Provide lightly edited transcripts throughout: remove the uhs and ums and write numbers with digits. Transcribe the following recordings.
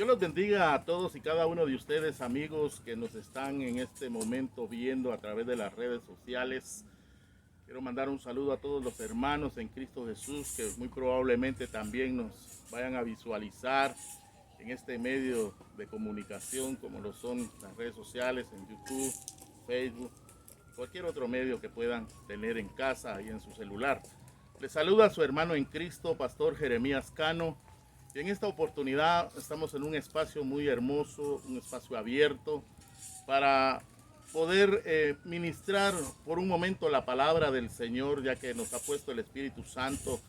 Dios los bendiga a todos y cada uno de ustedes, amigos que nos están en este momento viendo a través de las redes sociales. Quiero mandar un saludo a todos los hermanos en Cristo Jesús que muy probablemente también nos vayan a visualizar en este medio de comunicación como lo son las redes sociales, en YouTube, Facebook, cualquier otro medio que puedan tener en casa y en su celular. Les saluda a su hermano en Cristo, Pastor Jeremías Cano. Y en esta oportunidad estamos en un espacio muy hermoso, un espacio abierto para poder ministrar por un momento la palabra del Señor, ya que nos ha puesto el Espíritu Santo,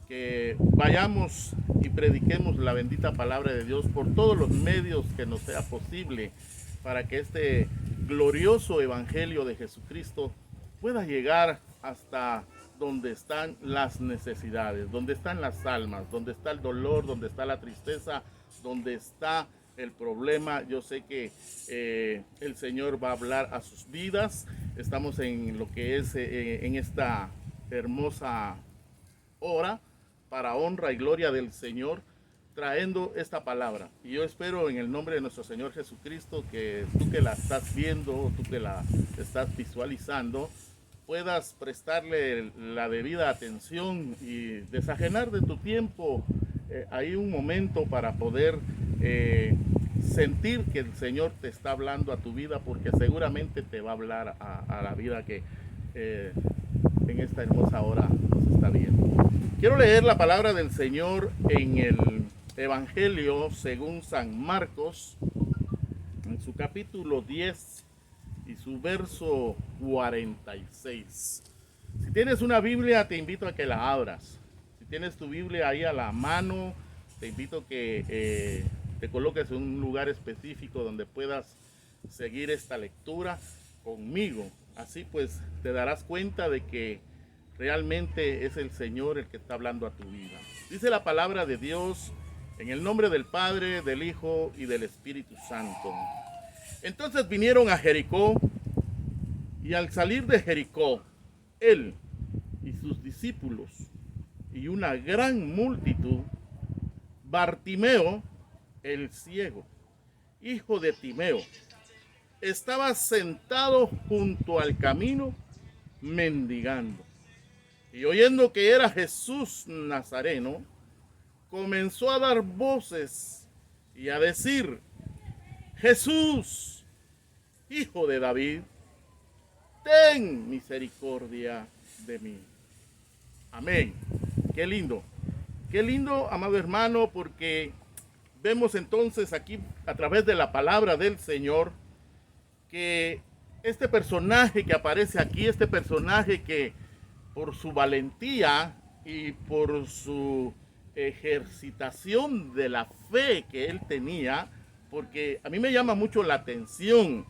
que vayamos y prediquemos la bendita palabra de Dios por todos los medios que nos sea posible, para que este glorioso evangelio de Jesucristo pueda llegar hasta donde están las necesidades, donde están las almas, donde está el dolor, donde está la tristeza, donde está el problema. Yo sé que el Señor va a hablar a sus vidas. Estamos en lo que es en esta hermosa hora para honra y gloria del Señor, trayendo esta palabra. Y yo espero en el nombre de nuestro Señor Jesucristo que tú que la estás viendo, tú que la estás visualizando, puedas prestarle la debida atención y desajenar de tu tiempo ahí un momento para poder sentir que el Señor te está hablando a tu vida, porque seguramente te va a hablar a la vida que en esta hermosa hora nos está viendo. Quiero leer la palabra del Señor en el Evangelio según San Marcos, en su capítulo 10 y su verso 46. Si tienes una Biblia, te invito a que la abras. Si tienes tu Biblia ahí a la mano, te invito a que te coloques en un lugar específico donde puedas seguir esta lectura conmigo. Así pues te darás cuenta de que realmente es el Señor el que está hablando a tu vida. Dice la palabra de Dios en el nombre del Padre, del Hijo y del Espíritu Santo. Entonces vinieron a Jericó, y al salir de Jericó, él y sus discípulos y una gran multitud, Bartimeo, el ciego, hijo de Timeo, estaba sentado junto al camino mendigando. Y oyendo que era Jesús Nazareno, comenzó a dar voces y a decir: Jesús, hijo de David, ten misericordia de mí. Amén. Qué lindo, amado hermano, porque vemos entonces aquí a través de la palabra del Señor que este personaje que aparece aquí, este personaje que por su valentía y por su ejercitación de la fe que él tenía, porque a mí me llama mucho la atención,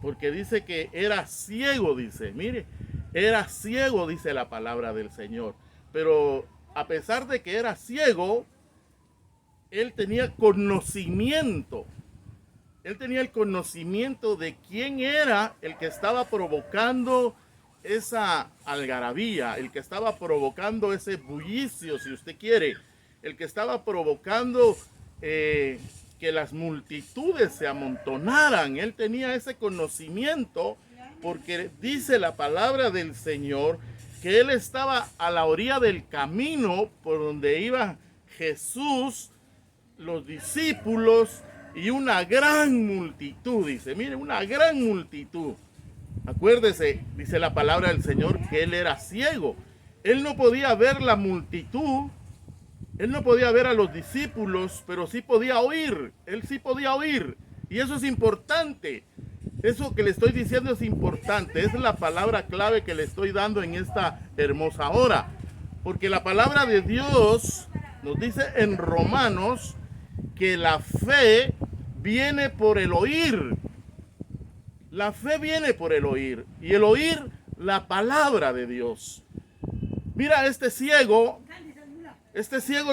porque dice que era ciego, dice, mire, era ciego, dice la palabra del Señor, pero a pesar de que era ciego, él tenía conocimiento, él tenía el conocimiento de quién era el que estaba provocando esa algarabía, el que estaba provocando ese bullicio, si usted quiere, el que estaba provocando que las multitudes se amontonaran. Él tenía ese conocimiento porque dice la palabra del Señor que él estaba a la orilla del camino por donde iba Jesús, los discípulos y una gran multitud. Dice, mire, una gran multitud. Acuérdese, dice la palabra del Señor, que él era ciego. Él no podía ver la multitud, él no podía ver a los discípulos, pero sí podía oír. Él sí podía oír. Y eso es importante. Eso que le estoy diciendo es importante. Es la palabra clave que le estoy dando en esta hermosa hora. Porque la palabra de Dios nos dice en Romanos que la fe viene por el oír. La fe viene por el oír. Y el oír la palabra de Dios. Mira, este ciego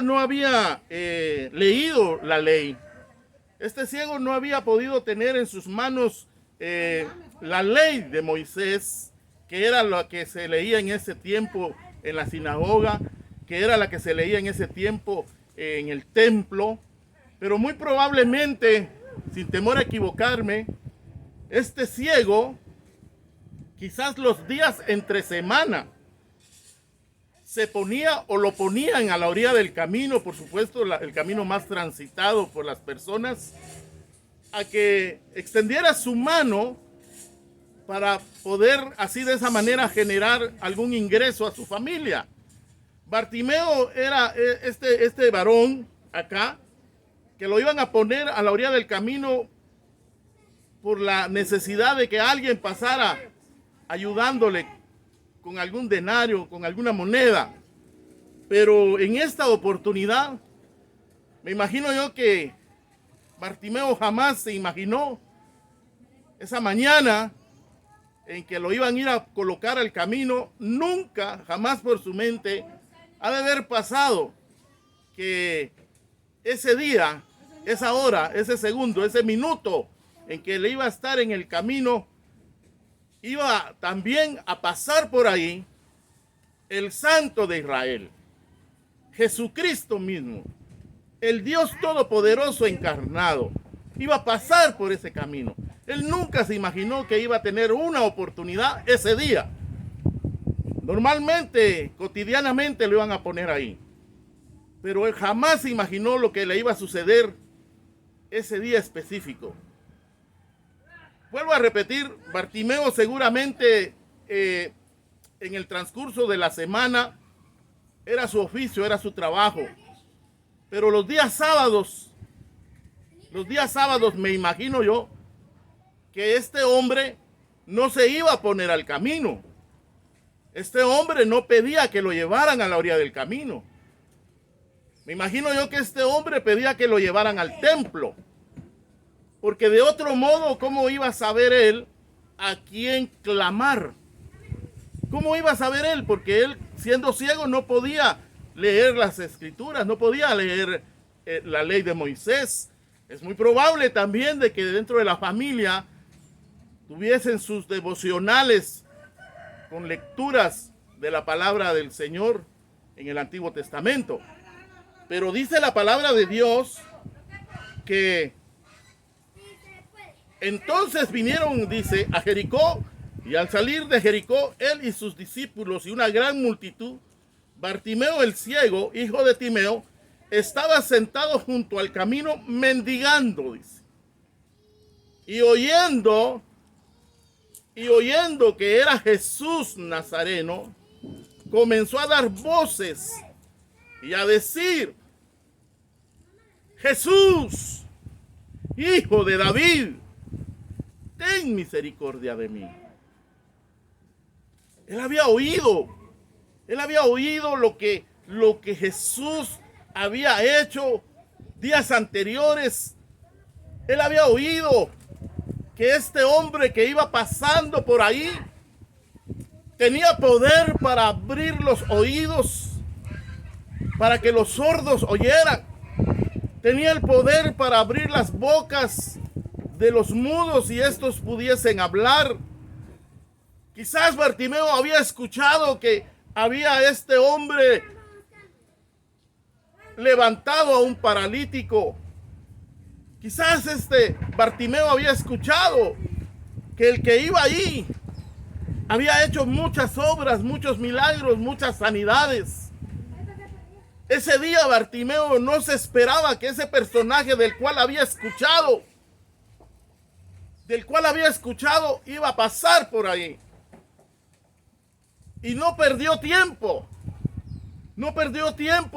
no había leído la ley. Este ciego no había podido tener en sus manos la ley de Moisés, que era la que se leía en ese tiempo en la sinagoga, que era la que se leía en ese tiempo en el templo. Pero muy probablemente, sin temor a equivocarme, este ciego, quizás los días entre semana, se ponía o lo ponían a la orilla del camino, por supuesto, el camino más transitado por las personas, a que extendiera su mano para poder así de esa manera generar algún ingreso a su familia. Bartimeo era este varón acá, que lo iban a poner a la orilla del camino por la necesidad de que alguien pasara ayudándole con algún denario, con alguna moneda. Pero en esta oportunidad, me imagino yo que Bartimeo jamás se imaginó esa mañana en que lo iban a ir a colocar al camino. Nunca, jamás por su mente ha de haber pasado que ese día, esa hora, ese segundo, ese minuto en que le iba a estar en el camino, iba también a pasar por ahí el Santo de Israel, Jesucristo mismo, el Dios Todopoderoso encarnado. Iba a pasar por ese camino. Él nunca se imaginó que iba a tener una oportunidad ese día. Normalmente, cotidianamente lo iban a poner ahí, pero él jamás se imaginó lo que le iba a suceder ese día específico. Vuelvo a repetir, Bartimeo seguramente en el transcurso de la semana era su oficio, era su trabajo. Pero los días sábados me imagino yo que este hombre no se iba a poner al camino. Este hombre no pedía que lo llevaran a la orilla del camino. Me imagino yo que este hombre pedía que lo llevaran al templo. Porque de otro modo, ¿cómo iba a saber él a quién clamar? ¿Cómo iba a saber él? Porque él, siendo ciego, no podía leer las escrituras, no podía leer la ley de Moisés. Es muy probable también de que dentro de la familia tuviesen sus devocionales con lecturas de la palabra del Señor en el Antiguo Testamento. Pero dice la palabra de Dios que entonces vinieron, dice, a Jericó, y al salir de Jericó, él y sus discípulos y una gran multitud, Bartimeo el ciego, hijo de Timeo, estaba sentado junto al camino mendigando, dice. Y oyendo que era Jesús Nazareno, comenzó a dar voces y a decir: Jesús, hijo de David, ten misericordia de mí. Él había oído lo que Jesús había hecho días anteriores. Él había oído que este hombre que iba pasando por ahí tenía poder para abrir los oídos, para que los sordos oyeran. Tenía el poder para abrir las bocas de los mudos y estos pudiesen hablar. Quizás Bartimeo había escuchado que había este hombre levantado a un paralítico. Quizás Bartimeo había escuchado que el que iba ahí había hecho muchas obras, muchos milagros, muchas sanidades. Ese día Bartimeo no se esperaba que ese personaje del cual había escuchado iba a pasar por ahí. Y no perdió tiempo.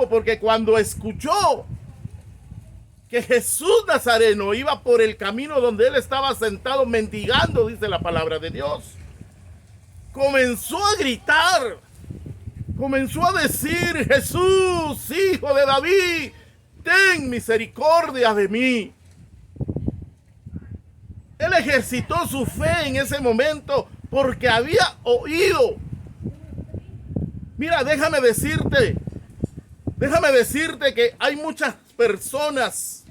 Porque cuando escuchó que Jesús Nazareno iba por el camino donde él estaba sentado mendigando, dice la palabra de Dios, comenzó a gritar, comenzó a decir: Jesús, hijo de David, ten misericordia de mí. Él ejercitó su fe en ese momento porque había oído. Mira, déjame decirte que hay muchas personas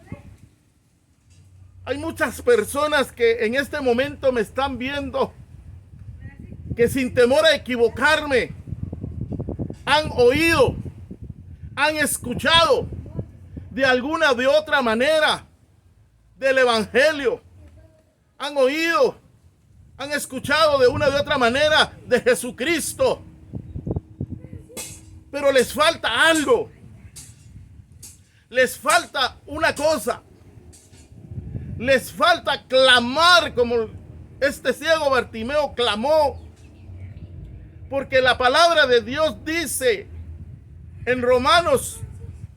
que en este momento me están viendo, que sin temor a equivocarme, han oído, han escuchado de alguna de otra manera del evangelio. Han oído, han escuchado de una de otra manera de Jesucristo. Pero les falta algo. Les falta una cosa. Les falta clamar como este ciego Bartimeo clamó. Porque la palabra de Dios dice en Romanos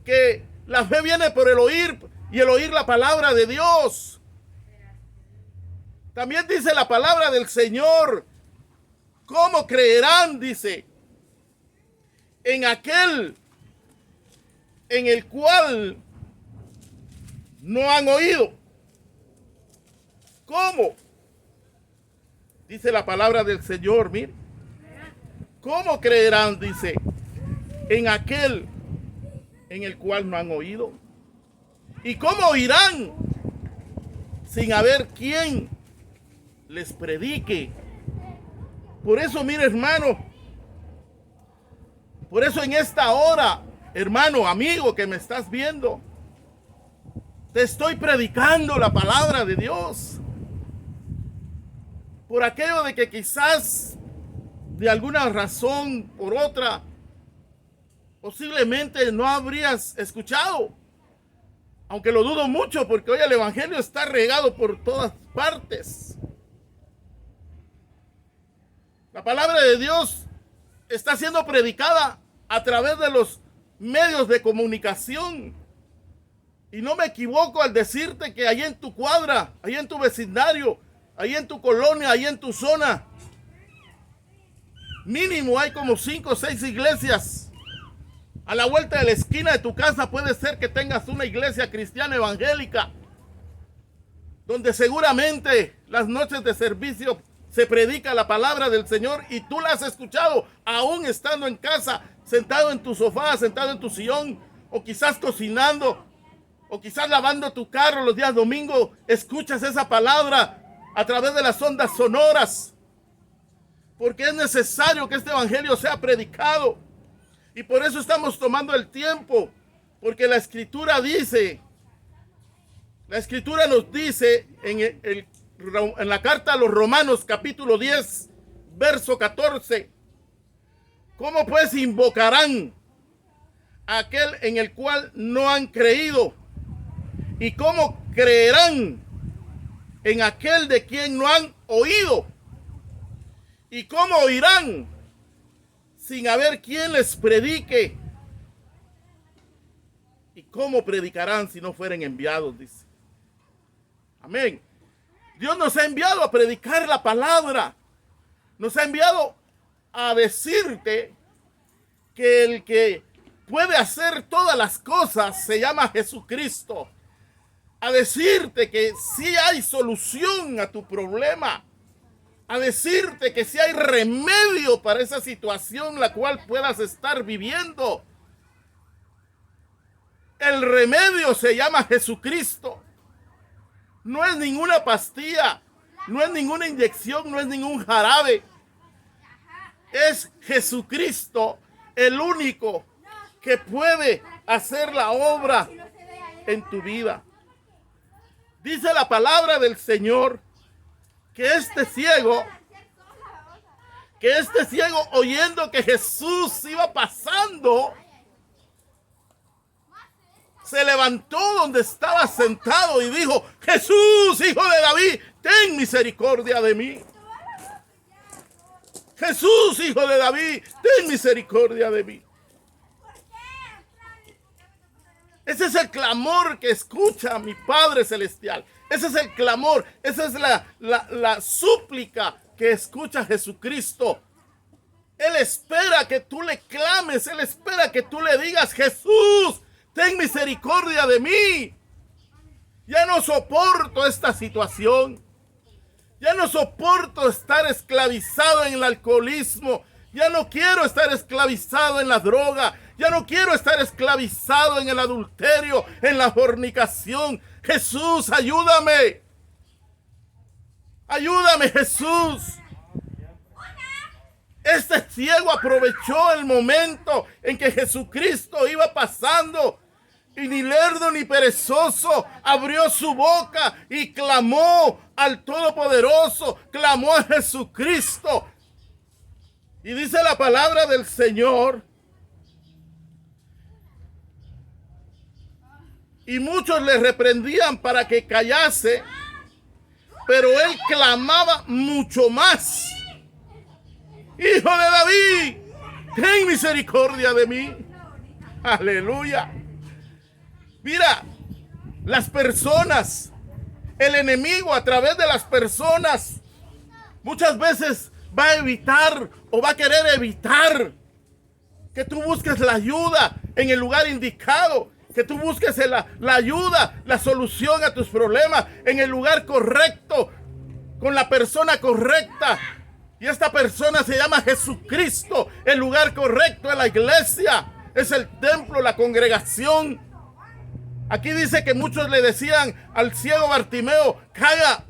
que la fe viene por el oír y el oír la palabra de Dios. También dice la palabra del Señor. ¿Cómo creerán? Dice, en aquel en el cual no han oído. ¿Cómo? Dice la palabra del Señor, mire. ¿Cómo creerán? Dice, en aquel en el cual no han oído. ¿Y cómo oirán sin haber quien les predique? Por eso, mire, hermano, por eso en esta hora, hermano, amigo que me estás viendo, te estoy predicando la palabra de Dios. Por aquello de que quizás de alguna razón por otra posiblemente no habrías escuchado, aunque lo dudo mucho porque hoy el evangelio está regado por todas partes. La palabra de Dios está siendo predicada a través de los medios de comunicación. Y no me equivoco al decirte que ahí en tu cuadra, ahí en tu vecindario, ahí en tu colonia, ahí en tu zona, mínimo hay como 5 o 6 iglesias. A la vuelta de la esquina de tu casa puede ser que tengas una iglesia cristiana evangélica, donde seguramente las noches de servicio se predica la palabra del Señor y tú la has escuchado aún estando en casa, sentado en tu sofá, sentado en tu sillón, o quizás cocinando, o quizás lavando tu carro los días domingo. Escuchas esa palabra a través de las ondas sonoras, porque es necesario que este evangelio sea predicado. Y por eso estamos tomando el tiempo, porque la escritura dice, la escritura nos dice en la carta a los Romanos capítulo 10, verso 14, ¿cómo pues invocarán a aquel en el cual no han creído? ¿Y cómo creerán en aquel de quien no han oído? ¿Y cómo oirán sin haber quien les predique? ¿Y cómo predicarán si no fueren enviados? Dice. Amén. Dios nos ha enviado a predicar la palabra. Nos ha enviado a decirte que el que puede hacer todas las cosas se llama Jesucristo. A decirte que sí hay solución a tu problema. A decirte que sí hay remedio para esa situación la cual puedas estar viviendo. El remedio se llama Jesucristo. No es ninguna pastilla, no es ninguna inyección, no es ningún jarabe. Es Jesucristo el único que puede hacer la obra en tu vida. Dice la palabra del Señor que este ciego oyendo que Jesús iba pasando, se levantó donde estaba sentado y dijo: Jesús, hijo de David, ten misericordia de mí. Jesús, hijo de David, ten misericordia de mí. Ese es el clamor que escucha mi Padre Celestial. Ese es el clamor, esa es la súplica que escucha Jesucristo. Él espera que tú le clames, Él espera que tú le digas: Jesús, ten misericordia de mí. Ya no soporto esta situación. Ya no soporto estar esclavizado en el alcoholismo. Ya no quiero estar esclavizado en la droga. Ya no quiero estar esclavizado en el adulterio, en la fornicación. Jesús, ayúdame. Ayúdame, Jesús. Este ciego aprovechó el momento en que Jesucristo iba pasando. Y ni lerdo ni perezoso abrió su boca y clamó al Todopoderoso, clamó a Jesucristo. Y dice la palabra del Señor. Y muchos le reprendían para que callase, pero él clamaba mucho más. Hijo de David, ten misericordia de mí. Aleluya. Mira, las personas, el enemigo a través de las personas, muchas veces va a evitar o va a querer evitar que tú busques la ayuda en el lugar indicado, que tú busques la ayuda, la solución a tus problemas en el lugar correcto, con la persona correcta. Y esta persona se llama Jesucristo. El lugar correcto es la iglesia, es el templo, la congregación. Aquí dice que muchos le decían al ciego Bartimeo, calla,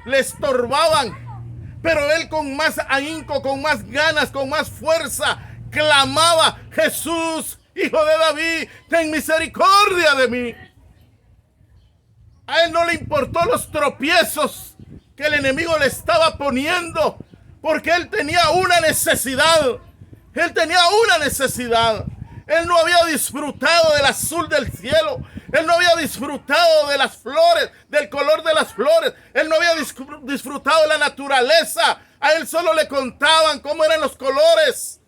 le estorbaban. Pero él con más ahínco, con más ganas, con más fuerza, clamaba, Jesús, Hijo de David, ten misericordia de mí. A él no le importó los tropiezos que el enemigo le estaba poniendo, porque él tenía una necesidad. Él tenía una necesidad. Él no había disfrutado del azul del cielo. Él no había disfrutado de las flores, del color de las flores. Él no había disfrutado de la naturaleza. A él solo le contaban cómo eran los colores.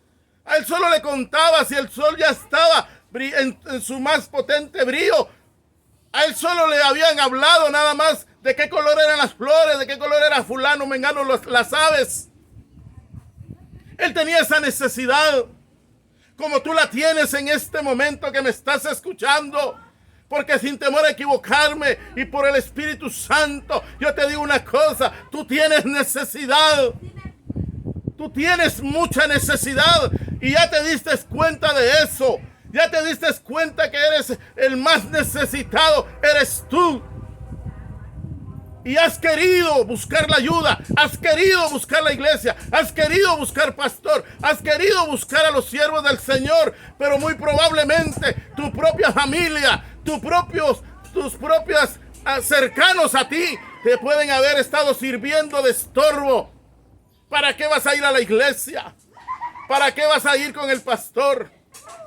A él solo le contaba si el sol ya estaba en su más potente brillo. A él solo le habían hablado nada más de qué color eran las flores, de qué color era fulano, mengano, las aves. Él tenía esa necesidad, como tú la tienes en este momento que me estás escuchando. Porque sin temor a equivocarme y por el Espíritu Santo, yo te digo una cosa, tú tienes necesidad. Tú tienes mucha necesidad y ya te diste cuenta de eso. Ya te diste cuenta que eres el más necesitado, eres tú. Y has querido buscar la ayuda, has querido buscar la iglesia, has querido buscar pastor, has querido buscar a los siervos del Señor, pero muy probablemente tu propia familia, tus propios cercanos a ti te pueden haber estado sirviendo de estorbo. ¿Para qué vas a ir a la iglesia? ¿Para qué vas a ir con el pastor?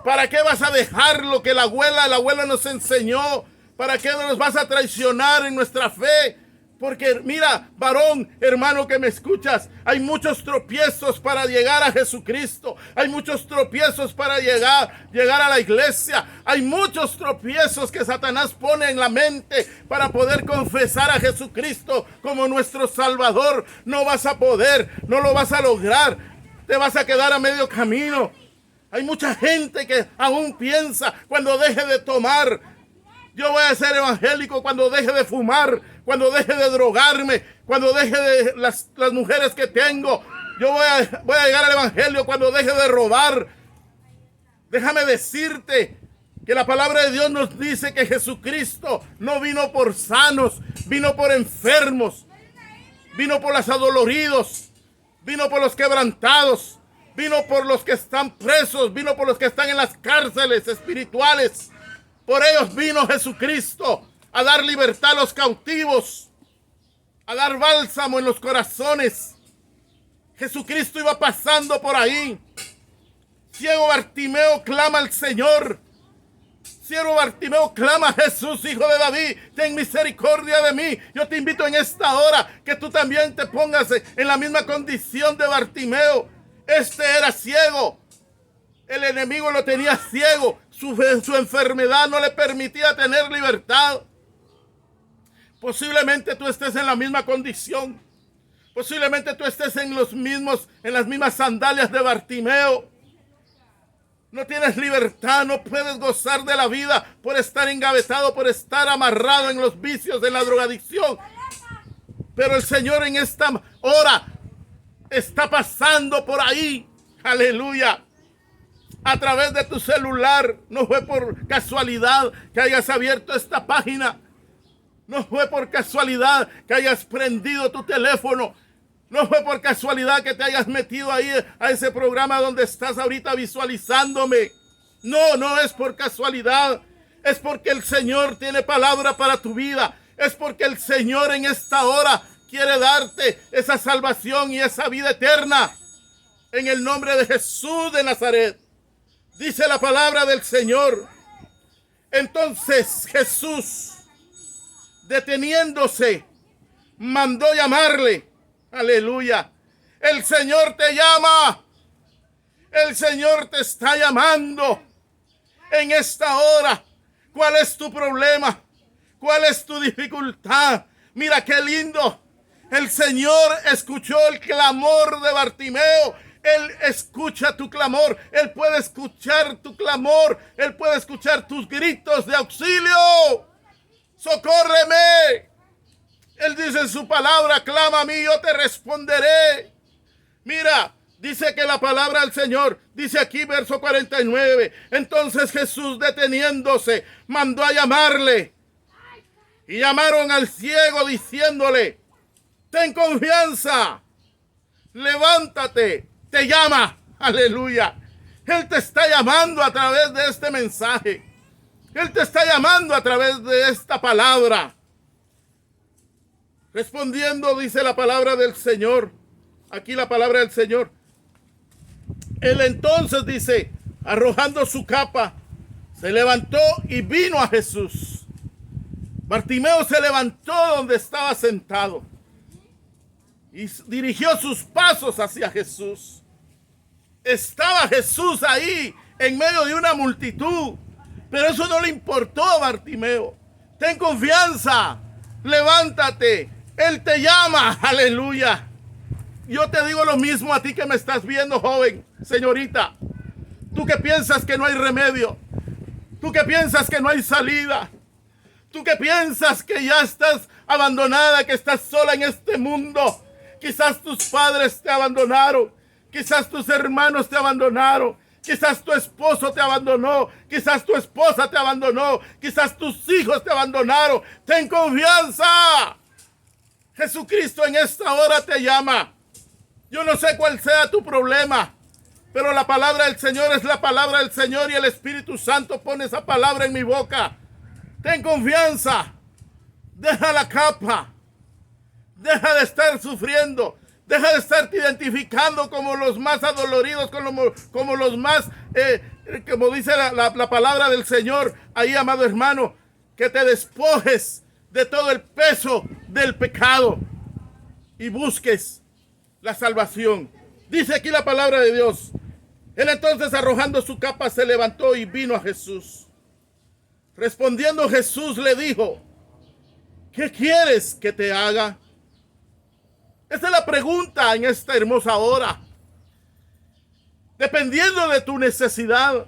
¿Para qué vas a dejar lo que la abuela nos enseñó? ¿Para qué nos vas a traicionar en nuestra fe? Porque mira, varón, hermano que me escuchas, hay muchos tropiezos para llegar a Jesucristo. Hay muchos tropiezos para llegar a la iglesia. Hay muchos tropiezos que Satanás pone en la mente para poder confesar a Jesucristo como nuestro Salvador. No vas a poder, no lo vas a lograr. Te vas a quedar a medio camino. Hay mucha gente que aún piensa cuando deje de tomar. Yo voy a ser evangélico cuando deje de fumar, cuando deje de drogarme, cuando deje de las mujeres que tengo. Yo voy a llegar al evangelio cuando deje de robar. Déjame decirte que la palabra de Dios nos dice que Jesucristo no vino por sanos, vino por enfermos, vino por los adoloridos, vino por los quebrantados, vino por los que están presos, vino por los que están en las cárceles espirituales. Por ellos vino Jesucristo a dar libertad a los cautivos, a dar bálsamo en los corazones. Jesucristo iba pasando por ahí. Ciego Bartimeo clama al Señor. Ciego Bartimeo clama a Jesús, Hijo de David, ten misericordia de mí. Yo te invito en esta hora que tú también te pongas en la misma condición de Bartimeo. Este era ciego. El enemigo lo tenía ciego. Su enfermedad no le permitía tener libertad. Posiblemente tú estés en la misma condición. Posiblemente tú estés en las mismas sandalias de Bartimeo. No tienes libertad, no puedes gozar de la vida por estar engavetado, por estar amarrado en los vicios, en la drogadicción. Pero el Señor en esta hora está pasando por ahí. Aleluya. A través de tu celular. No fue por casualidad que hayas abierto esta página. No fue por casualidad que hayas prendido tu teléfono. No fue por casualidad que te hayas metido ahí a ese programa donde estás ahorita visualizándome. No es por casualidad. Es porque el Señor tiene palabra para tu vida. Es porque el Señor en esta hora quiere darte esa salvación y esa vida eterna. En el nombre de Jesús de Nazaret. Dice la palabra del Señor. Entonces Jesús, deteniéndose, mandó llamarle. Aleluya. El Señor te llama. El Señor te está llamando en esta hora. ¿Cuál es tu problema? ¿Cuál es tu dificultad? Mira qué lindo. El Señor escuchó el clamor de Bartimeo. Él escucha tu clamor. Él puede escuchar tu clamor. Él puede escuchar tus gritos de auxilio. ¡Socórreme! Él dice en su palabra, clama a mí, yo te responderé. Mira, dice que la palabra del Señor, dice aquí verso 49. Entonces Jesús, deteniéndose, mandó a llamarle. Y llamaron al ciego diciéndole, ten confianza, levántate, te llama. Aleluya. Él te está llamando a través de este mensaje. Él te está llamando a través de esta palabra. Respondiendo, dice la palabra del Señor. Aquí la palabra del Señor. Él entonces, dice, arrojando su capa, se levantó y vino a Jesús. Bartimeo se levantó donde estaba sentado y dirigió sus pasos hacia Jesús. Estaba Jesús ahí en medio de una multitud, pero eso no le importó a Bartimeo. Ten confianza, levántate, Él te llama, aleluya. Yo te digo lo mismo a ti que me estás viendo, joven, señorita. Tú que piensas que no hay remedio, tú que piensas que no hay salida, tú que piensas que ya estás abandonada, que estás sola en este mundo. Quizás tus padres te abandonaron, quizás tus hermanos te abandonaron, quizás tu esposo te abandonó, quizás tu esposa te abandonó, quizás tus hijos te abandonaron. Ten confianza. Jesucristo en esta hora te llama. Yo no sé cuál sea tu problema, pero la palabra del Señor es la palabra del Señor y el Espíritu Santo pone esa palabra en mi boca. Ten confianza. Deja la capa. Deja de estar sufriendo. Deja de estarte identificando como los más adoloridos, como los más, como dice la palabra del Señor. Ahí, amado hermano, que te despojes de todo el peso del pecado y busques la salvación. Dice aquí la palabra de Dios. Él entonces, arrojando su capa, se levantó y vino a Jesús. Respondiendo Jesús le dijo, ¿qué quieres que te haga? Esa es la pregunta en esta hermosa hora. Dependiendo de tu necesidad,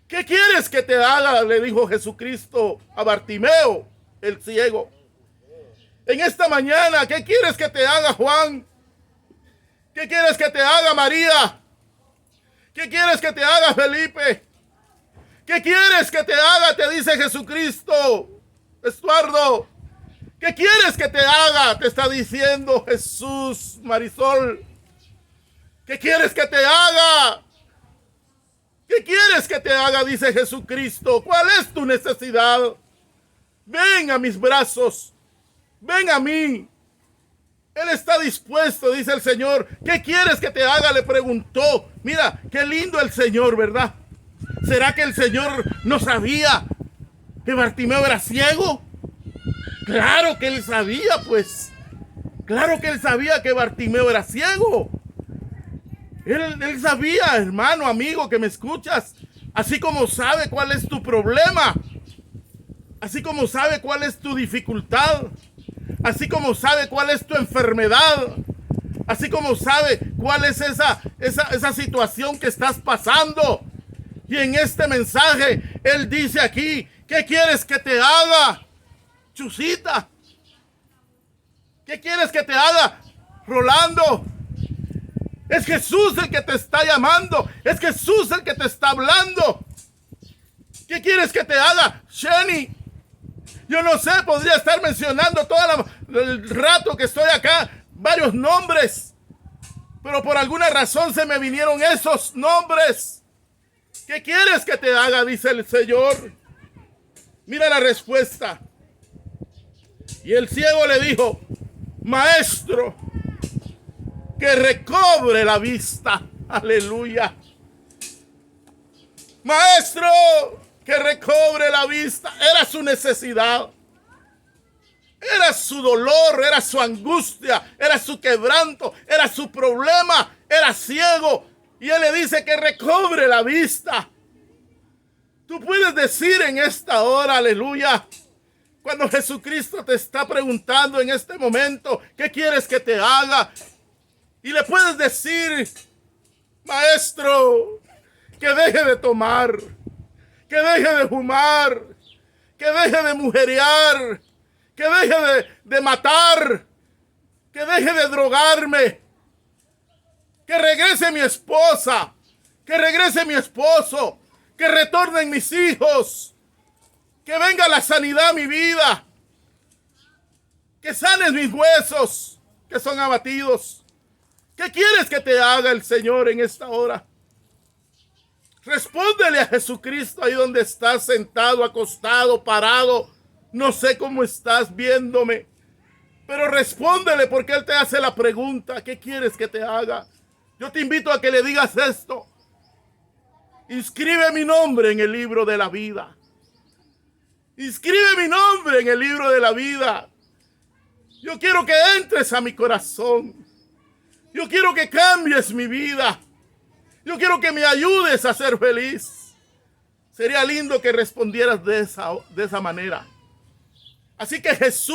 ¿qué quieres que te haga? Le dijo Jesucristo a Bartimeo, el ciego. En esta mañana, ¿qué quieres que te haga, Juan? ¿Qué quieres que te haga, María? ¿Qué quieres que te haga, Felipe? ¿Qué quieres que te haga? Te dice Jesucristo, Estuardo. ¿Qué quieres que te haga? Te está diciendo Jesús, Marisol. ¿Qué quieres que te haga? ¿Qué quieres que te haga? Dice Jesucristo. ¿Cuál es tu necesidad? Ven a mis brazos. Ven a mí. Él está dispuesto, dice el Señor. ¿Qué quieres que te haga? Le preguntó. Mira, qué lindo el Señor, ¿verdad? ¿Será que el Señor no sabía que Bartimeo era ciego? Claro que él sabía, pues. Claro que él sabía que Bartimeo era ciego. Él sabía, hermano, amigo, que me escuchas. Así como sabe cuál es tu problema. Así como sabe cuál es tu dificultad. Así como sabe cuál es tu enfermedad. Así como sabe cuál es esa situación que estás pasando. Y en este mensaje, Él dice aquí, ¿qué quieres que te haga, Chusita? ¿Qué quieres que te haga, Rolando? Es Jesús el que te está llamando. Es Jesús el que te está hablando. ¿Qué quieres que te haga, Sheni? Yo no sé, podría estar mencionando todo el rato que estoy acá varios nombres, pero por alguna razón se me vinieron esos nombres. ¿Qué quieres que te haga? Dice el Señor. Mira la respuesta. Y el ciego le dijo: maestro, que recobre la vista. Aleluya. Maestro, que recobre la vista. Era su necesidad. Era su dolor, era su angustia, era su quebranto, era su problema. Era ciego. Y él le dice que recobre la vista. Tú puedes decir en esta hora, aleluya, cuando Jesucristo te está preguntando en este momento, ¿qué quieres que te haga? Y le puedes decir: maestro, que deje de tomar, que deje de fumar, que deje de mujerear, que deje de matar, que deje de drogarme, que regrese mi esposa, que regrese mi esposo, que retornen mis hijos, que venga la sanidad a mi vida, que sanes mis huesos que son abatidos. ¿Qué quieres que te haga el Señor en esta hora? Respóndele a Jesucristo ahí donde estás sentado, acostado, parado. No sé cómo estás viéndome, pero respóndele, porque Él te hace la pregunta: ¿qué quieres que te haga? Yo te invito a que le digas esto: inscribe mi nombre en el libro de la vida. Inscribe mi nombre en el libro de la vida. Yo quiero que entres a mi corazón. Yo quiero que cambies mi vida. Yo quiero que me ayudes a ser feliz. Sería lindo que respondieras de esa manera. Así que Jesús